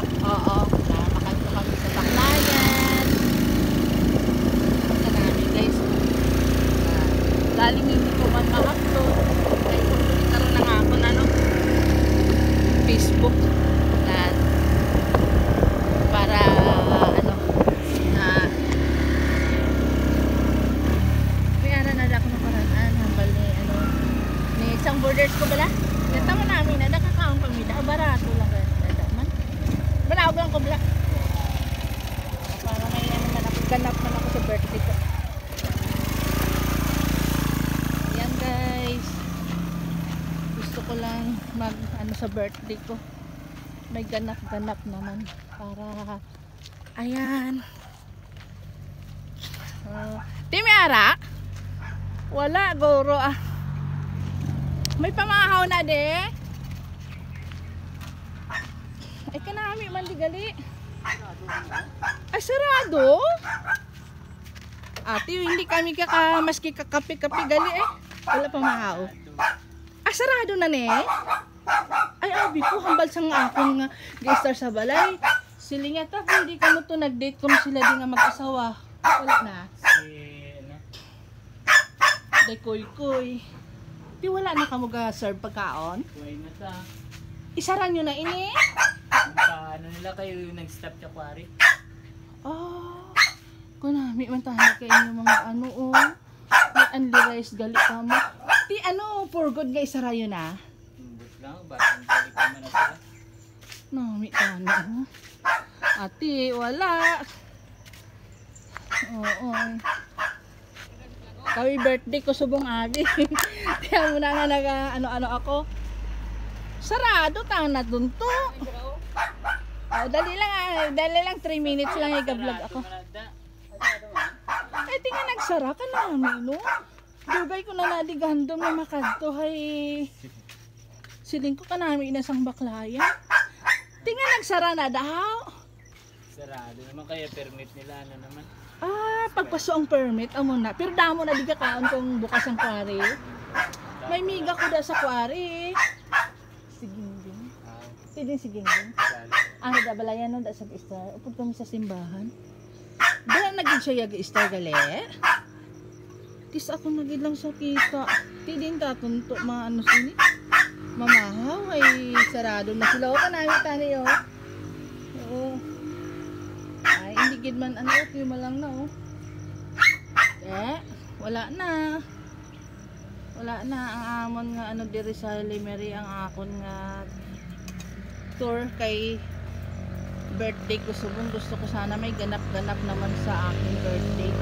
Oo, makanto kami sa Baclayan. Marami guys. Galing hindi ko man ma-upload. Kaya kung karoon na nga ako na Facebook. Yan. Para may ako ng paraan. Hambal ni isang borders ko bala. Yata mo namin na nakakaon pamida. Barato lang ganda man. Balaw lang ko bala. Para may man ako ganap man ako sa birthday ko. Yan guys. Gusto ko lang mag sa birthday ko. May ganap-ganap naman para ayan. Timiara. Wala goro May pamahaw na de. Ay kanami man di gali. Ay sarado. Ate hindi kami maski kakape-kape gali Wala pamahaw. Sarado na ne. Ay abi ko hambal sang akong ga-star sa balay. Silinga ta hindi ka mo to nag-date kung sila di nga mag-asawa. Wala na. Day koy-koy. Di wala na ka mo ga-serve pagkaon? Kuhay na ta. Isara nyo na ini? Ano nila kayo yung nag-stop sa quarry? Kunami man tayo kayo yung mga may unli rice gali ka mo. Di for good nga isara yun na? But lang, batang balik naman na sila. Nami ka Ate, wala. Oo. Kawi birthday ko subong abi. Kaya muna nga ano ako. Sarado tang na dun to. Dali lang 3 minutes lang i-vlog ako. Ay tinga nagsara ka namin no. Dugay ko na nadigandom na makadto hay. Siling ko kanami inasang Baclayan. Tinga nagsara na daw. Sarado naman kaya permit nila naman. Pagpaso ang permit amo na. Pero damo na di ka kaon kung bukas ang quarry. May miga ko da sa quarry. Siging. Da balayan no da sa star. Upod kami sa simbahan. Dala naging siya yag-star gali. Tis ako nagilang sa kita. Tidin ta tunto maano sini. Mamahaw ay sarado na sila. Kanami tani Oo. Ay hindi gid man okay malang na wala na ang amon nga diri sa Limery ang akon nga tour kay birthday ko subong gusto ko sana may ganap-ganap naman sa aking birthday.